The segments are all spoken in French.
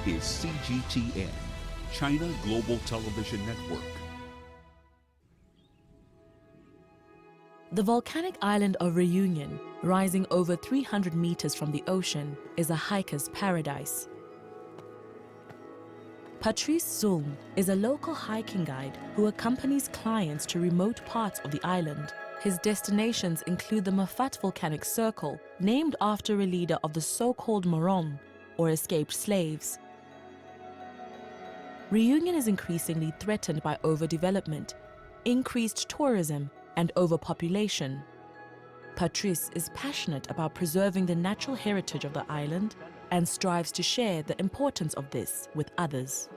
is CGTN, China Global Television Network. The volcanic island of Reunion, rising over 300 meters from the ocean, is a hiker's paradise. Patrice Zulme is a local hiking guide who accompanies clients to remote parts of the island. His destinations include the Mafate volcanic circle, named after a leader of the so-called Maroons, or escaped slaves. Reunion is increasingly threatened by overdevelopment, increased tourism, and overpopulation. Patrice is passionate about preserving the natural heritage of the island and strives to share the importance of this with others.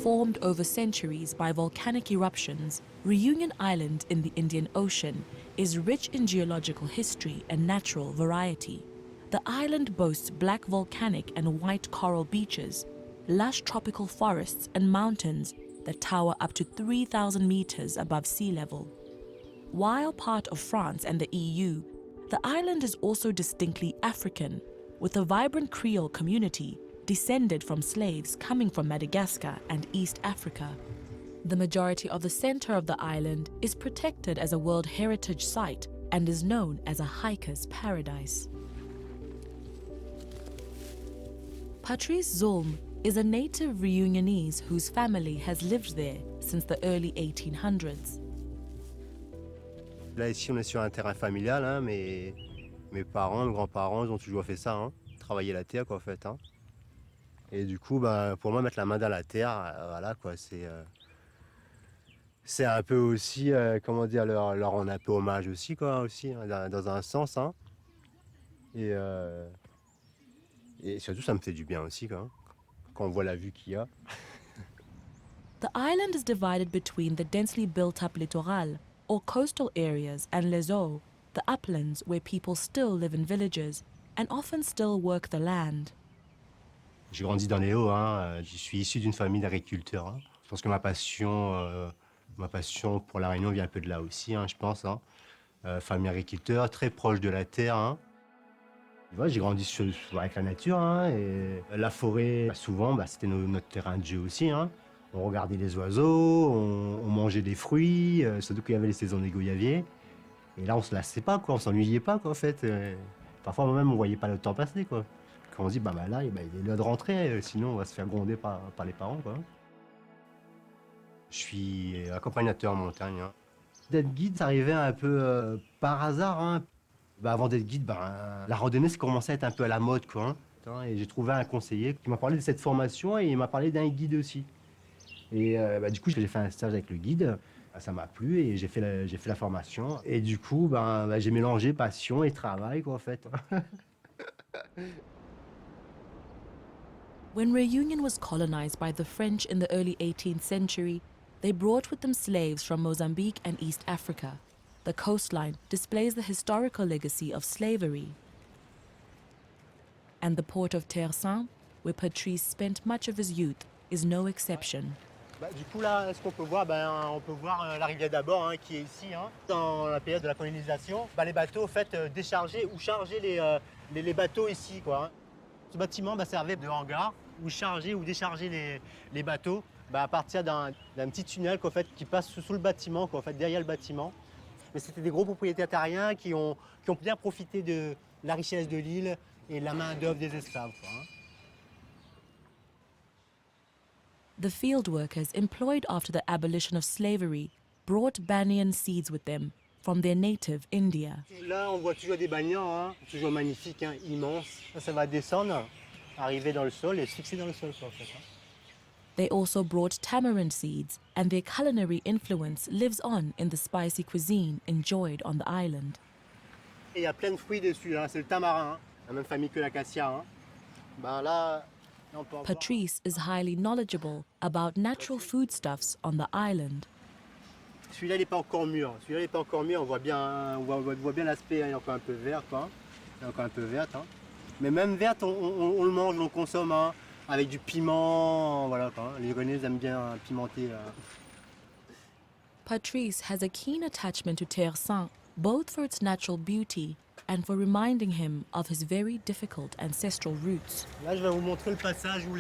Formed over centuries by volcanic eruptions, Reunion Island in the Indian Ocean is rich in geological history and natural variety. The island boasts black volcanic and white coral beaches, lush tropical forests and mountains that tower up to 3,000 meters above sea level. While part of France and the EU, the island is also distinctly African, with a vibrant Creole community descended from slaves coming from Madagascar and East Africa. The majority of the center of the island is protected as a World Heritage Site and is known as a hiker's paradise. Patrice Zulme is a native Reunionese whose family has lived there since the early 1800s. Là, ici, on est sur un terrain familial, hein, mais mes parents, mes grands-parents, ils ont toujours fait ça, hein, travailler la terre, quoi, en fait. Hein. Et du coup, bah, pour moi, mettre la main dans la terre, voilà, quoi, c'est un peu aussi, comment dire, leur rendre un peu hommage aussi, quoi, aussi, hein, dans un sens, hein. Et surtout, ça me fait du bien aussi, quoi, hein, quand on voit la vue qu'il y a. The island is divided between the densely built-up littoral, or coastal areas, and les eaux, the uplands where people still live in villages and often still work the land. J'ai grandi dans les Hauts, hein. Je suis issu d'une famille d'agriculteurs. Hein. Je pense que ma passion pour la Réunion vient un peu de là aussi, hein, je pense. Hein. Famille agriculteur, très proche de la terre. Hein. Ouais, j'ai grandi avec la nature, hein, et la forêt, souvent, bah, c'était notre terrain de jeu aussi. Hein. On regardait les oiseaux, on mangeait des fruits, surtout qu'il y avait les saisons des goyaviers. Et là, on se lassait pas, quoi, on s'ennuyait pas, quoi, en fait. Parfois, moi-même, on voyait pas le temps passer, quoi. Quand on se dit, bah là, il est l'heure de rentrer, sinon on va se faire gronder par les parents, quoi. Je suis accompagnateur en montagne. Hein. D'être guide, ça arrivait un peu par hasard. Hein. Bah, avant d'être guide, bah, la randonnée, ça commençait à être un peu à la mode, quoi. Hein. Et j'ai trouvé un conseiller qui m'a parlé de cette formation et il m'a parlé d'un guide aussi. Et bah, du coup, j'ai fait un stage avec le guide. Ça m'a plu et j'ai fait la formation. Et du coup, bah, j'ai mélangé passion et travail, quoi, en fait. When Reunion was colonized by the French in the early 18th century, they brought with them slaves from Mozambique and East Africa. The coastline displays the historical legacy of slavery. And the port of Terre-Sainte, where Patrice spent much of his youth, is no exception. Bah, du coup, là, ce qu'on peut voir, on peut voir la rivière d'abord, hein, qui est ici. Hein. Dans la période de la colonisation, bah, les bateaux, en fait, déchargeaient ou chargeaient les bateaux ici, quoi. Hein. Ce bâtiment servait de hangar où charger ou décharger les bateaux à partir d'un petit tunnel qu'en fait, qui passe sous le bâtiment, quoi, en fait, derrière le bâtiment. Mais c'était des gros propriétaires terriens qui ont bien profité de la richesse de l'île et de la main-d'œuvre des esclaves. Quoi, hein. The field workers employed after the abolition of slavery brought banyan seeds with them from their native India. Là, on voit toujours des banians, hein, toujours magnifiques, hein, immenses. Ça va descendre, arriver dans le sol et se fixer dans le sol, quoi, en fait. Hein. They also brought tamarind seeds, and their culinary influence lives on in the spicy cuisine enjoyed on the island. Et il y a plein de fruits dessus, hein. C'est le tamarin, hein. La même famille que l'acacia. Hein. Là, on peut Patrice is highly knowledgeable about natural foodstuffs on the island. Celui-là, il n'est pas encore mûr. Celui-là, il n'est pas encore mûr. On voit bien l'aspect, hein, il est encore un peu vert, quoi. Il est encore un peu verte. Hein. Mais même verte, on le mange, on le consomme, hein, avec du piment, voilà, quoi. Les Lyonnais aiment bien pimenter. Patrice has a keen attachment to Terre Sainte, both for its natural beauty and for reminding him of his very difficult ancestral roots. Là, je vais vous montrer le passage où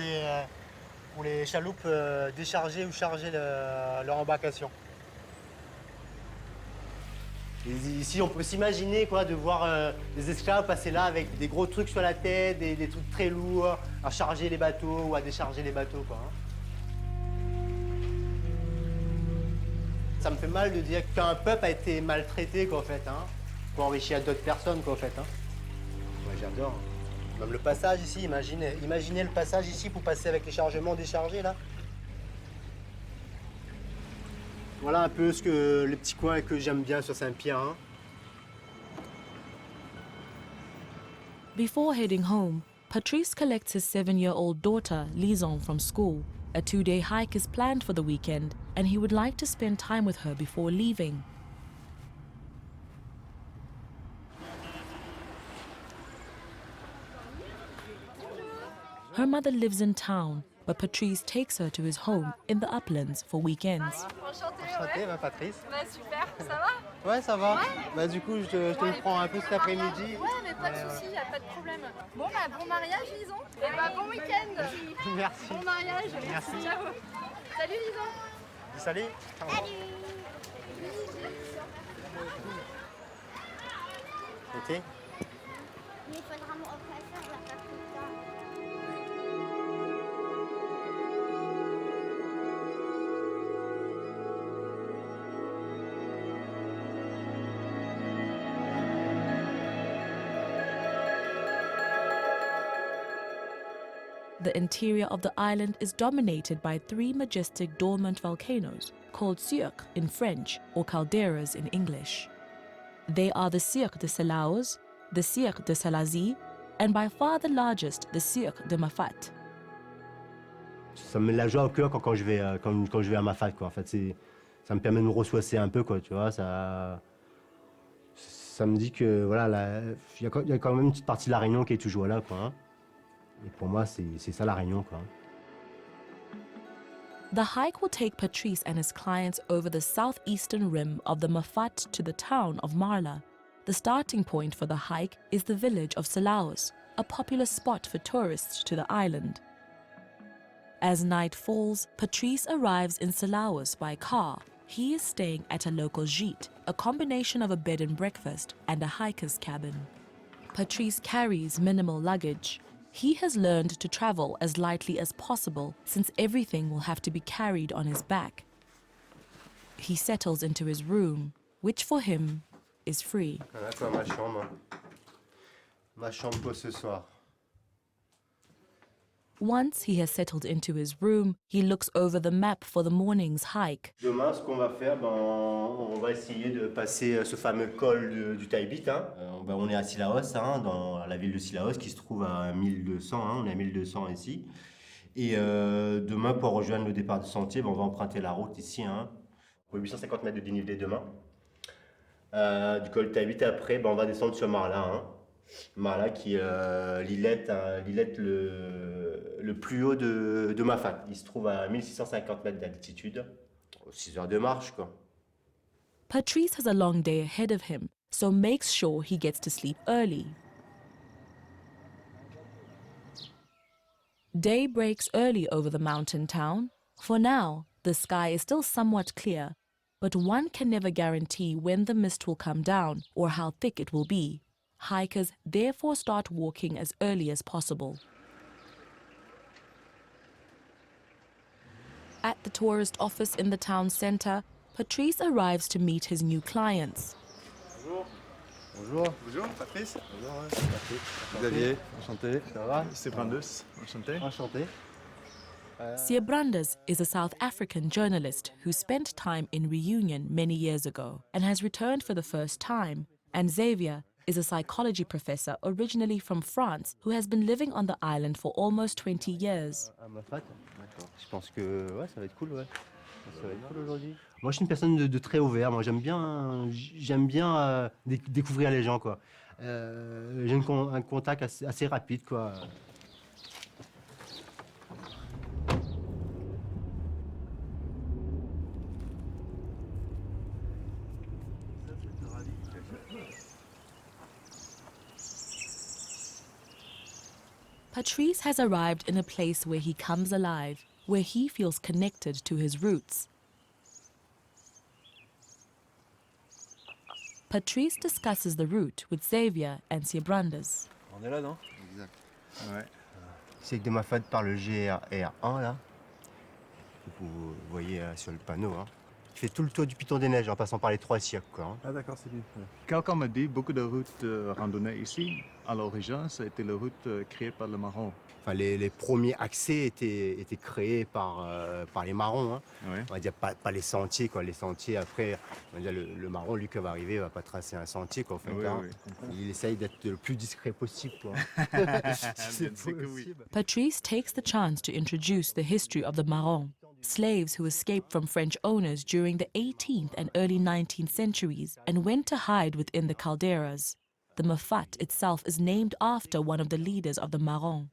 les chaloupes déchargeaient ou chargeaient leur embarcation. Et ici, on peut s'imaginer quoi, de voir des esclaves passer là avec des gros trucs sur la tête, des trucs très lourds, à charger les bateaux ou à décharger les bateaux. Quoi, hein. Ça me fait mal de dire qu'un peuple a été maltraité, quoi, en fait, hein, pour enrichir d'autres personnes, quoi, en fait. Hein. Moi, j'adore. Même le passage ici, imaginez le passage ici pour passer avec les chargements déchargés, là. Voilà un peu le petit coin que j'aime bien sur Saint-Pierre. Hein. Before heading home, Patrice collects his 7-year-old daughter, Lison, from school. A 2-day hike is planned for the weekend, and he would like to spend time with her before leaving. Her mother lives in town, but Patrice takes her to his home in the uplands for weekends. Enchanté, ouais. Patrice. Bah super, ça va? Ouais, ça va. Ouais. Bah du coup, je te prends un peu cet après-midi. Ouais, mais pas de soucis, y a pas de problème. Bon bah bon mariage Lison. Et bah bon week-end. Merci. Bon mariage. Merci. Ciao. Salut Lison. Salut. Ok. Mais il faudra me refaire la capitale. The interior of the island is dominated by 3 majestic dormant volcanoes, called cirques in French or calderas in English. They are the Cirque de Selaos, the Cirque de Salazie, and by far the largest, the Cirque de Mafate. Ça me met la joie au cœur quand je vais à Mafate, quoi. En fait, ça me permet de me ressourcer un peu, quoi. Tu vois, ça me dit que voilà, il y a quand même une petite partie de la Réunion qui est toujours là, quoi. Hein. Et pour moi, c'est ça la Réunion, quoi. The hike will take Patrice and his clients over the southeastern rim of the Mafate to the town of Marla. The starting point for the hike is the village of Selaos, a popular spot for tourists to the island. As night falls, Patrice arrives in Selaos by car. He is staying at a local gîte, a combination of a bed and breakfast and a hiker's cabin. Patrice carries minimal luggage. He has learned to travel as lightly as possible since everything will have to be carried on his back. He settles into his room, which for him is free. Voilà quoi, ma chambre. Ma chambre pour ce soir. Once he has settled into his room, he looks over the map for the morning's hike. Demain, ce qu'on va faire, on va essayer de passer ce fameux col du Taibit. Hein. On est à Sillaos, hein, dans la ville de Sillaos, qui se trouve à 1200. Hein, on est à 1200 ici. Et demain, pour rejoindre le départ du sentier, on va emprunter la route ici, hein, pour 850 mètres de dénivelé demain. Du col du Taibit, après, on va descendre sur Marla. Hein. Marla qui est l'îlette le plus haut de Mafate. Il se trouve à 1650 mètres d'altitude. 6 heures de marche, quoi. Patrice has a long day ahead of him, so makes sure he gets to sleep early. Day breaks early over the mountain town. For now, the sky is still somewhat clear, but one can never guarantee when the mist will come down or how thick it will be. Hikers therefore start walking as early as possible. At the tourist office in the town center, Patrice arrives to meet his new clients. Bonjour. Bonjour. Bonjour, Patrice. Bonjour, Patrice. Xavier, enchanté. Ça va? C'est Brandes, enchanté. Enchanté. Brandes is a South African journalist who spent time in Reunion many years ago and has returned for the first time. And Xavier is a psychology professor originally from France who has been living on the island for almost 20 years. À Mafate. D'accord. Je pense que ouais, ça va être cool, ouais. Ça va être cool aujourd'hui. Moi, je suis une personne de très ouvert. Moi, j'aime bien découvrir les gens, quoi. J'ai un contact assez rapide, quoi. Patrice has arrived in a place where he comes alive, where he feels connected to his roots. Patrice discusses the route with Xavier and Siebrandes. On est là, non? Exact. Ouais. C'est que de Mafate par le GR1, là. Vous voyez sur le panneau, hein. Il fait tout le tour du Piton des Neiges en passant par les 3 siècles, quoi. Hein. Ah d'accord, c'est lui. Ouais. Quelqu'un m'a dit beaucoup de routes randonnées ici. À l'origine, ça a été la route créée par le Maroon. Enfin, les premiers accès étaient créés par les Marrons. Hein. Ouais. On va dire pas les sentiers, quoi. Les sentiers, après, on va dire le Marron, lui, qui va arriver, va pas tracer un sentier, quoi. En fait, Oui, hein. oui. Il essaye d'être le plus discret possible, quoi. C'est possible. Patrice takes the chance to introduce the history of the Maroons, slaves who escaped from French owners during the 18th and early 19th centuries and went to hide within the calderas. The Mafate itself is named after one of the leaders of the Maroons.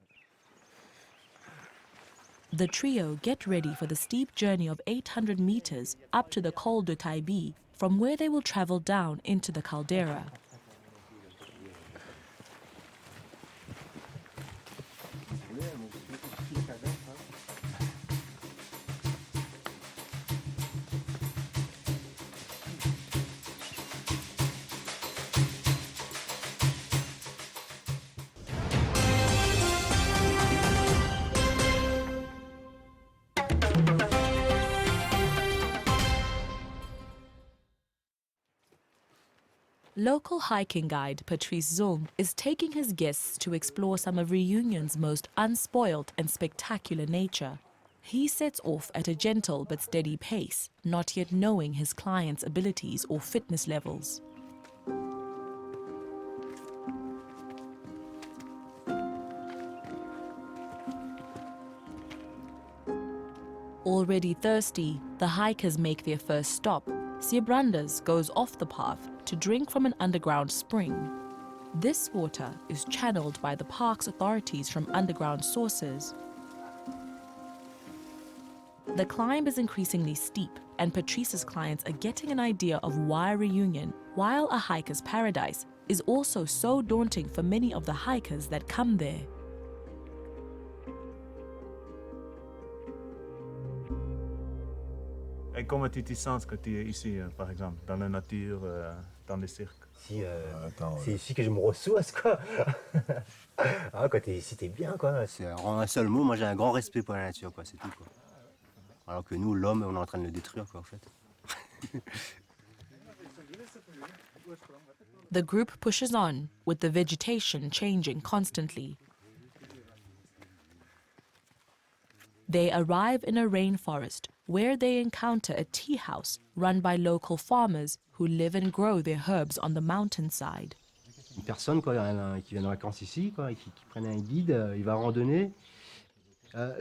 The trio get ready for the steep journey of 800 meters up to the col de Taibi, from where they will travel down into the caldera. Local hiking guide Patrice Zulme is taking his guests to explore some of Reunion's most unspoiled and spectacular nature. He sets off at a gentle but steady pace, not yet knowing his client's abilities or fitness levels. Already thirsty, the hikers make their first stop. Siebrandes goes off the path to drink from an underground spring. This water is channeled by the park's authorities from underground sources. The climb is increasingly steep, and Patrice's clients are getting an idea of why Reunion, while a hiker's paradise, is also so daunting for many of the hikers that come there. Et comment tu te sens quand tu es ici, par exemple, dans la nature, dans les cirques? C'est ici que je me ressource, quoi. Ah, quand t'es ici, t'es bien, quoi. C'est en un seul mot, moi j'ai un grand respect pour la nature, quoi. C'est tout, quoi. Alors que nous, l'homme, on est en train de le détruire, quoi, en fait. The group pushes on, with the vegetation changing constantly. They arrive in a rainforest where they encounter a tea house run by local farmers who live and grow their herbs on the mountainside. Une personne, quoi, qui vient de vacances ici, quoi, qui prenne un guide, il va randonner.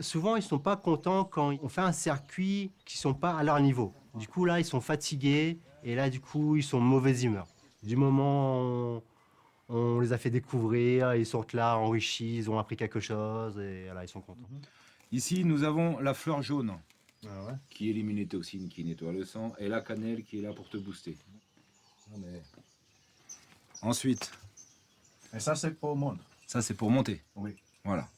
Souvent, ils ne sont pas contents quand on fait un circuit qui ne sont pas à leur niveau. Du coup, là, ils sont fatigués et là, du coup, ils sont de mauvaise humeur. Du moment où on les a fait découvrir, ils sortent là enrichis, ils ont appris quelque chose et voilà, ils sont contents. Ici, nous avons la fleur jaune, qui élimine les toxines, qui nettoie le sang, et la cannelle qui est là pour te booster. Ensuite, Et ça, c'est pour monter. ça c'est pour monter. Oui. Voilà.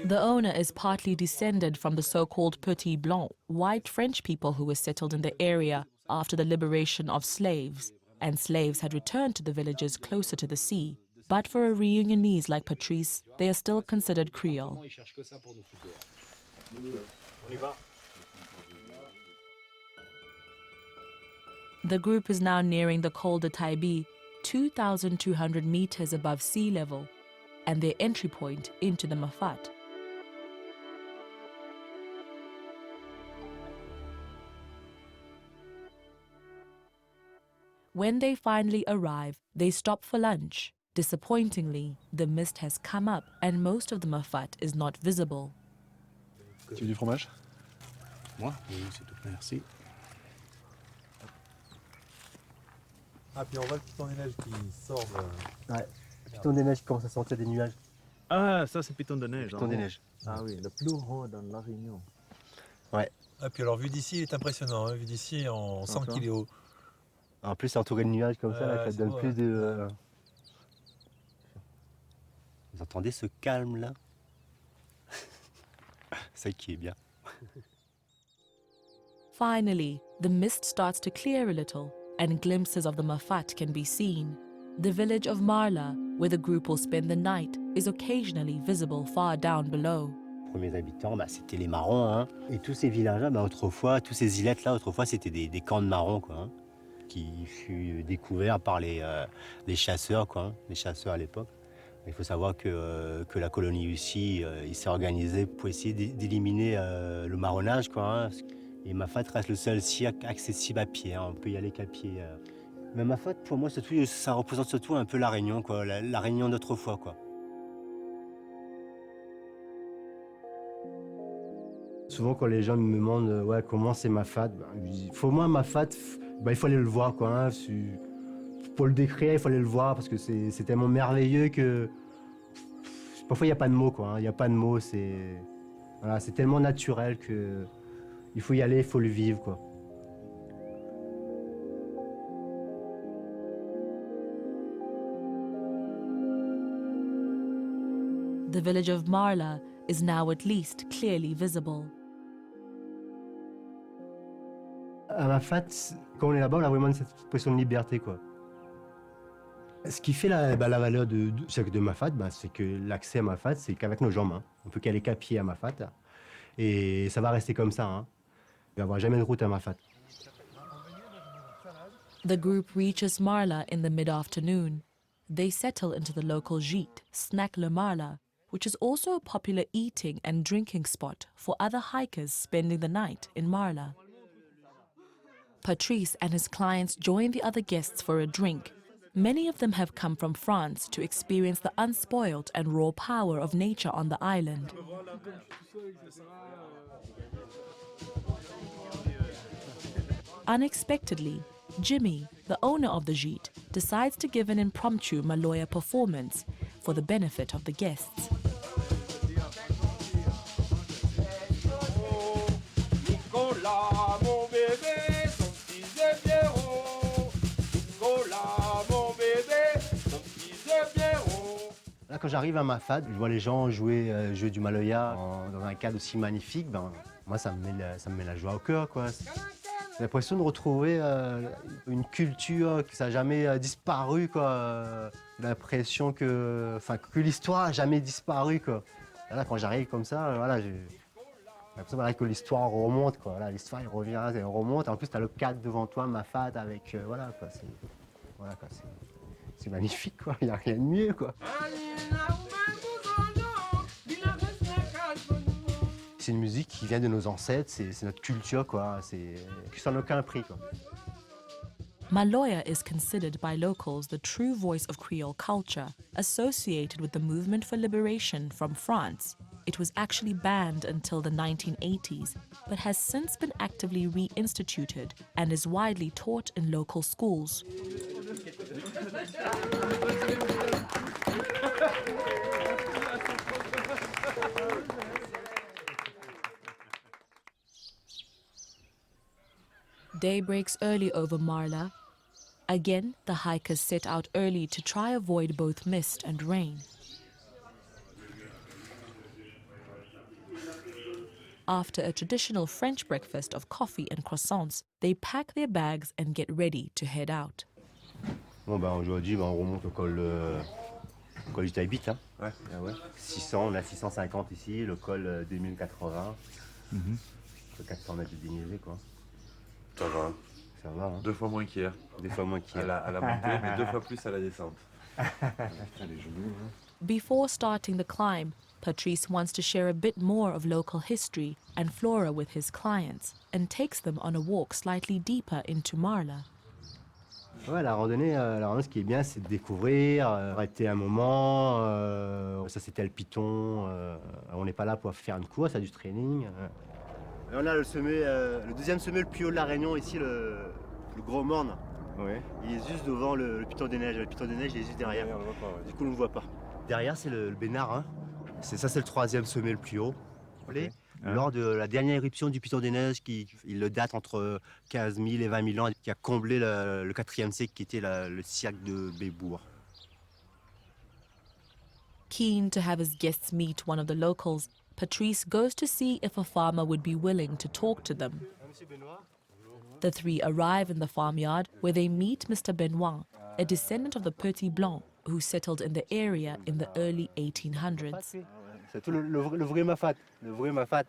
The owner is partly descended from the so-called Petits Blancs, white French people who were settled in the area after the liberation of slaves, and slaves had returned to the villages closer to the sea. But for a Reunionese like Patrice, they are still considered Creole. The group is now nearing the col de Taibi, 2,200 meters above sea level, and their entry point into the Mafate. When they finally arrive, they stop for lunch. Disappointingly, the mist has come up and most of the Mafate is not visible. Tu veux du fromage? Moi? Oui, c'est tout. Merci. Ah, puis on voit le piton des neiges qui sort de... Ouais, piton des neiges qui commence à sortir des nuages. Ah, ça c'est piton de neige. Piton des neiges. Ah oui, le plus haut dans la Réunion. Ouais. Ah, puis alors, vu d'ici, il est impressionnant. Hein. Vu d'ici, on sent qu'il est haut. En plus, c'est entouré de nuages comme ça, là, ça c'est donne beau, plus hein. de... Vous entendez ce calme là? C'est ça qui est bien. Finally, the mist starts to clear a little and glimpses of the Mafate can be seen. The village of Marla, where the group will spend the night, is occasionally visible far down below. Les premiers habitants, c'était les Marrons. Hein. Et tous ces villages-là, autrefois, tous ces îlettes-là, autrefois, c'était des camps de Marrons, quoi, hein, qui fut découvert par les chasseurs, quoi, hein, les chasseurs à l'époque. Il faut savoir que la colonie ici, il s'est organisé pour essayer d'éliminer le marronnage, quoi, hein. Et Mafate reste le seul site accessible à pied, hein, on peut y aller qu'à pied. Mais Mafate, pour moi, surtout, ça représente surtout un peu la Réunion, quoi, la Réunion d'autrefois, quoi. Souvent, quand les gens me demandent ouais, comment c'est Mafate, je dis, faut moi Mafate, il faut aller le voir, quoi, hein. Pour le décrire, il faut aller le voir parce que c'est tellement merveilleux que parfois il n'y a pas de mots, quoi, hein. Il n'y a pas de mots, voilà, c'est tellement naturel que il faut y aller, il faut le vivre, quoi. The village of Marla is now at least clearly visible. À Mafate, quand on est là-bas, on a vraiment cette impression de liberté, quoi. Ce qui fait la valeur de Mafate, c'est que l'accès à Mafate, c'est qu'avec nos jambes. Hein. On peut qu'aller qu'à pied à Mafate. Et ça va rester comme ça. Hein. Il n'y aura jamais de route à Mafate. The group reaches Marla in the mid-afternoon. They settle into the local gîte, Snack le Marla, which is also a popular eating and drinking spot for other hikers spending the night in Marla. Patrice and his clients join the other guests for a drink. Many of them have come from France to experience the unspoiled and raw power of nature on the island. Unexpectedly, Jimmy, the owner of the gîte, decides to give an impromptu Maloya performance for the benefit of the guests. Là, quand j'arrive à Mafate, je vois les gens jouer du Maloya dans un cadre aussi magnifique. Moi, ça me met la joie au cœur, quoi. J'ai l'impression de retrouver une culture qui n'a jamais disparu, quoi. J'ai l'impression que l'histoire n'a jamais disparu, quoi. Là, quand j'arrive comme ça, voilà, j'ai l'impression que l'histoire remonte, quoi. Là, l'histoire, elle revient, elle remonte. En plus, tu as le cadre devant toi, Mafate, avec... voilà, quoi. C'est magnifique, quoi. Il n'y a rien de mieux, quoi. C'est une musique qui vient de nos ancêtres, c'est notre culture, quoi. C'est sans aucun prix, quoi. Maloya is considered by locals the true voice of Creole culture, associated with the movement for liberation from France. It was actually banned until the 1980s, but has since been actively reinstituted and is widely taught in local schools. Day breaks early over Marla. Again, the hikers set out early to try avoid both mist and rain. After a traditional French breakfast of coffee and croissants, they pack their bags and get ready to head out. Bon, aujourd'hui, on remonte au col du Taibit. Hein. Ouais. Ah ouais. 600, on a 650 ici, le col 2080. 400 mètres de dénivelé, quoi. Ça va. Ça va, hein. 2 fois moins qu'hier. 2 fois moins qu'hier. À la montée, mais 2 fois plus à la descente. Les genoux, hein. Before starting the climb, Patrice wants to share a bit more of local history and flora with his clients and takes them on a walk slightly deeper into Marla. Ouais, la randonnée, ce qui est bien, c'est de découvrir, arrêter un moment. Ça, c'était le piton. On n'est pas là pour faire une course, c'est du training. Et on a le deuxième sommet le plus haut de la Réunion, ici, le Gros Morne. Oui. Il est juste devant le piton des neiges. Le piton des neiges, il est juste derrière. Ouais, on le voit pas, ouais. Du coup, on ne le voit pas. Derrière, c'est le Bénard. Hein. C'est le troisième sommet le plus haut. Okay. Lors de la dernière éruption du piton des neiges, il le date entre 15 000 et 20 000 ans, qui a comblé le 4e siècle, qui était le siècle de Bébour. Keen to have his guests meet one of the locals, Patrice goes to see if a farmer would be willing to talk to them. The three arrive in the farmyard where they meet Mr. Benoit, a descendant of the Petit Blanc who settled in the area in the early 1800s. C'est tout le vrai Mafate,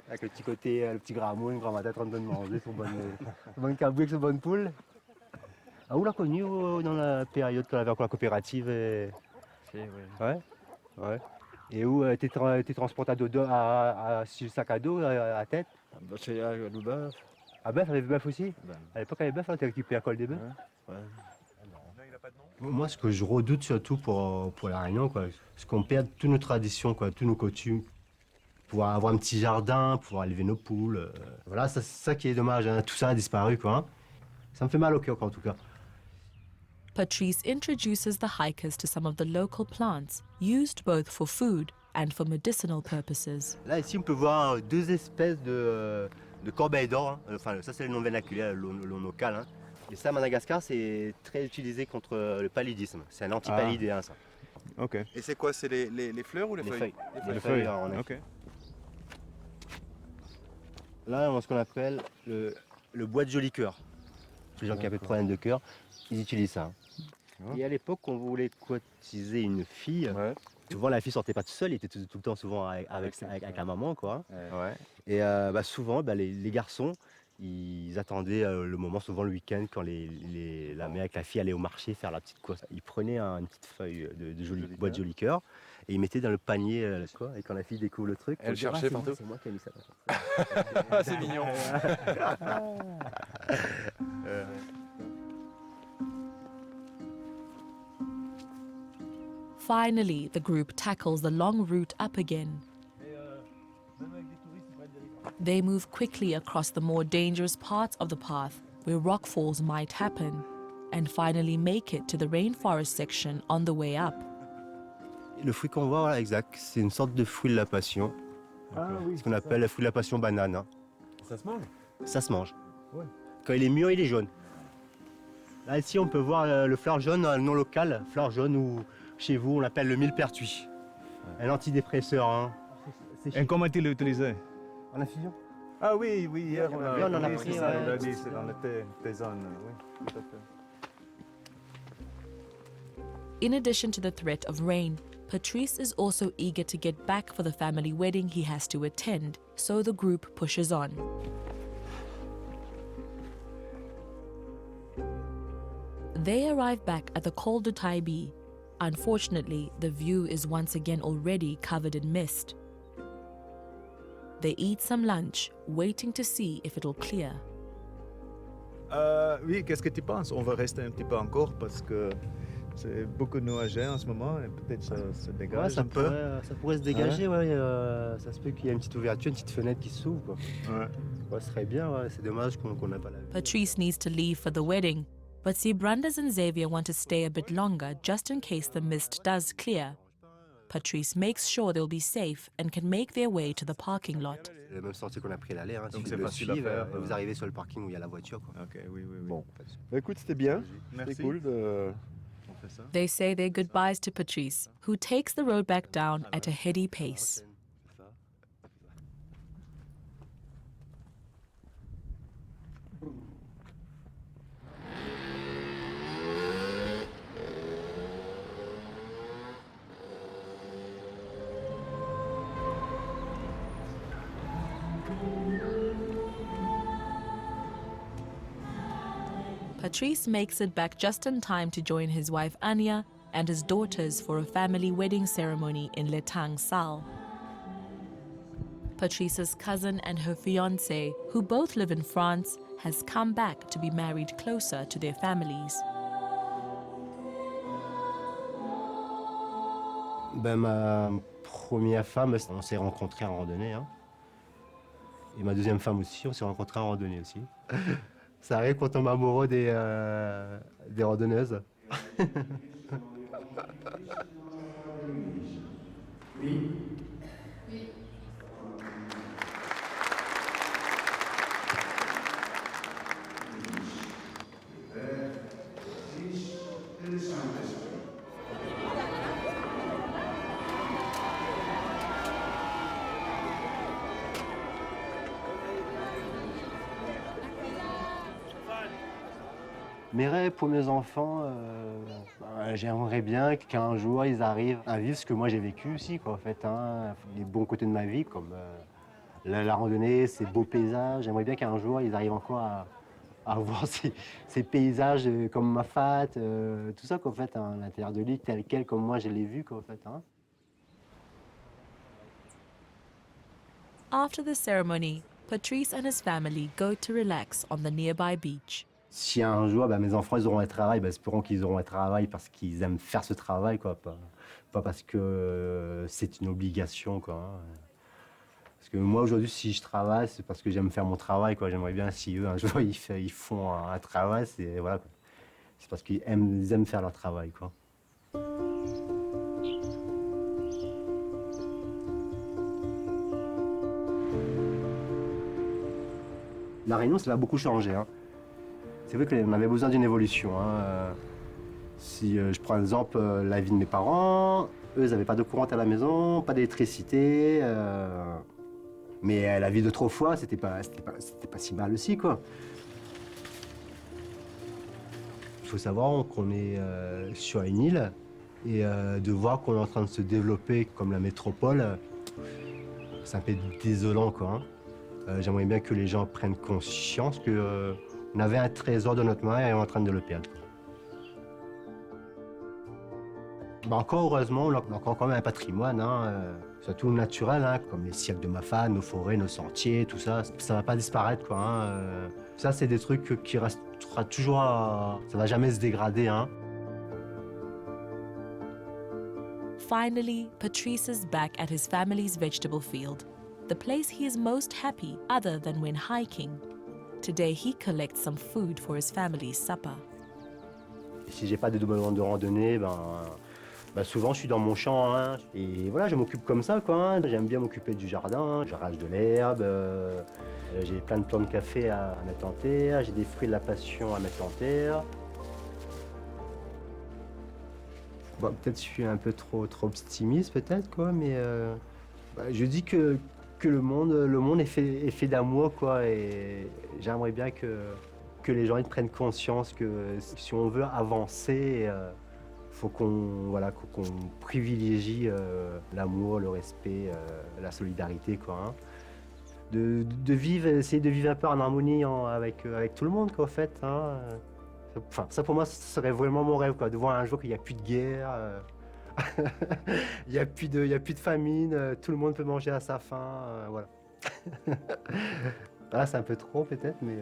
avec le petit côté, le petit gramoun, grand-matin en train de manger son bonne cabouille avec son bonne poule. Ah, où l'a connu dans la période qu'on avait encore la coopérative et... Ouais. Et où t'es transporté sur le sac à dos, à tête? C'est le bœuf. Ah, bœuf, il y avait bœuf aussi? À l'époque, il y avait bœuf, t'as récupéré la colle des bœufs? Ouais. Moi, ce que je redoute surtout pour la Réunion, quoi, c'est qu'on perde toutes nos traditions, quoi, tous nos coutumes. Pouvoir avoir un petit jardin, pouvoir élever nos poules. Voilà, c'est ça qui est dommage, hein. Tout ça a disparu, quoi. Hein. Ça me fait mal au cœur, en tout cas. Patrice introduces the hikers to some of the local plants, used both for food and for medicinal purposes. Là, ici, on peut voir deux espèces de corbeilles d'or. Hein. Enfin, ça, c'est le nom vernaculaire, le nom local. Hein. Et ça, à Madagascar, c'est très utilisé contre le paludisme. C'est un antipaludéen, ça. Ok. Et c'est quoi? C'est les fleurs ou les feuilles? Les feuilles, en effet. Ok. Là, on a ce qu'on appelle le bois de joli cœur. Les gens qui avaient des problèmes de cœur, ils utilisent ça. Ouais. Et à l'époque, quand on voulait courtiser une fille, souvent la fille sortait pas toute seule, elle était tout le temps souvent avec la maman, quoi. Ouais. Et souvent, les garçons, ils attendaient le moment, souvent le week-end, quand la mère avec la fille allaient au marché faire la petite course. Ils prenaient une petite feuille de bois de joli cœur et ils mettaient dans le panier, quoi. Et quand la fille découvre le truc, Elle cherchait partout. C'est moi qui ai mis ça. C'est mignon. Finally, the group tackles the long route up again. They move quickly across the more dangerous parts of the path where rockfalls might happen, and finally make it to the rainforest section on the way up. Le fruit qu'on voit, voilà, exact, c'est une sorte de fruit de la passion. Oui, Ce qu'on appelle le fruit de la passion banane. Hein. Ça se mange? Ça se mange. Ouais. Quand il est mûr, il est jaune. Là, ici, on peut voir le fleur jaune, le nom local, fleur jaune, ou chez vous, on l'appelle le millepertuis. Un antidépresseur. Hein. Et comment tu l'utilisais? En infusion. Ah oui, hier on en a pris, c'est ça, ouais. on l'a dit, c'est dans le tisane, oui, tout à fait. In addition to the threat of rain, Patrice is also eager to get back for the family wedding he has to attend, so the group pushes on. They arrive back at the Col de Taibi. Unfortunately, the view is once again already covered in mist. They eat some lunch, waiting to see if it'll clear. Oui, qu'est-ce que tu penses? On va rester un petit peu encore parce que c'est beaucoup nuageux en ce moment et peut-être ça se dégage Ouais, un peu. ça pourrait se dégager, ça se peut qu'il y ait une petite ouverture, une petite fenêtre qui s'ouvre. Quoi. Ouais. Ouais, ce serait bien, c'est dommage qu'on n'a pas la vue. Patrice needs to leave for the wedding, but Brandes and Xavier want to stay a bit longer just in case the mist does clear. Patrice makes sure they'll be safe and can make their way to the parking lot. C'est la même sortie qu'on a pris à l'aller, hein. Donc Si c'est vous le facile à suivez, faire, vous arrivez sur le parking où il y a la voiture. Quoi. Ok, oui. Bon, bah, écoute, c'était bien. Merci. C'était cool de... On fait ça. They say their goodbyes to Patrice, who takes the road back down at a heady pace. Patrice makes it back just in time to join his wife Anya and his daughters for a family wedding ceremony in Letang Sal. Patrice's cousin and her fiancé, who both live in France, has come back to be married closer to their families. Ben, ma première femme, on s'est rencontrés en randonnée. Hein. Et ma deuxième femme aussi, on s'est rencontrés en randonnée aussi. Ça arrive qu'on tombe amoureux des randonneuses. Mes rêves pour mes enfants, j'aimerais bien qu'un jour ils arrivent à vivre ce que moi j'ai vécu aussi, quoi, en fait, hein, les bons côtés de ma vie, comme la randonnée, ces beaux paysages. J'aimerais bien qu'un jour ils arrivent encore à voir ces paysages comme Mafate, tout ça, quoi, en fait, hein, à l'intérieur de l'île, tel quel, comme moi je l'ai vu, quoi, en fait, hein. After the ceremony, Patrice and his family go to relax on the nearby beach. Si un jour mes enfants ils auront un travail, espérons qu'ils auront un travail parce qu'ils aiment faire ce travail, quoi, pas parce que c'est une obligation, quoi, hein. Parce que moi aujourd'hui si je travaille c'est parce que j'aime faire mon travail, quoi. J'aimerais bien si eux un jour ils font un travail, c'est voilà, quoi. C'est parce qu'ils aiment faire leur travail, quoi. La Réunion ça va beaucoup changer, hein. C'est vrai qu'on avait besoin d'une évolution, hein. Si je prends l'exemple la vie de mes parents, eux ils n'avaient pas de courant à la maison, pas d'électricité, mais la vie d'autrefois c'était pas si mal aussi, quoi. Il faut savoir qu'on est sur une île et de voir qu'on est en train de se développer comme la métropole, c'est un peu désolant, quoi, hein. J'aimerais bien que les gens prennent conscience que on avait un trésor de notre main et on est en train de le perdre. Encore heureusement, on a encore quand même un patrimoine, hein, surtout naturel, hein, comme les siècles de Mafate, nos forêts, nos sentiers, tout ça. Ça va pas disparaître, quoi, hein. Ça, c'est des trucs qui restera toujours ça va jamais se dégrader, hein. Finally, Patrice is back at his family's vegetable field, the place he is most happy other than when hiking. Today, he collects some food for his family's supper. Si j'ai pas de doublement de randonnée, souvent je suis dans mon champ, hein, et voilà, je m'occupe comme ça, quoi, hein. J'aime bien m'occuper du jardin, j'arrache de l'herbe, j'ai plein de plantes de café à mettre en terre, j'ai des fruits de la passion à mettre en terre. Bon, peut-être je suis un peu trop optimiste, peut-être, quoi, mais je dis que le monde est fait d'amour, quoi, et j'aimerais bien que les gens ils prennent conscience que si on veut avancer, faut qu'on privilégie l'amour, le respect, la solidarité, quoi, hein. De vivre, essayer de vivre un peu en harmonie avec tout le monde, quoi, en fait, hein. Enfin, ça pour moi, ce serait vraiment mon rêve, quoi, de voir un jour qu'il n'y a plus de guerre, il n'y a plus de famine, tout le monde peut manger à sa faim, voilà. Là, c'est un peu trop peut-être, mais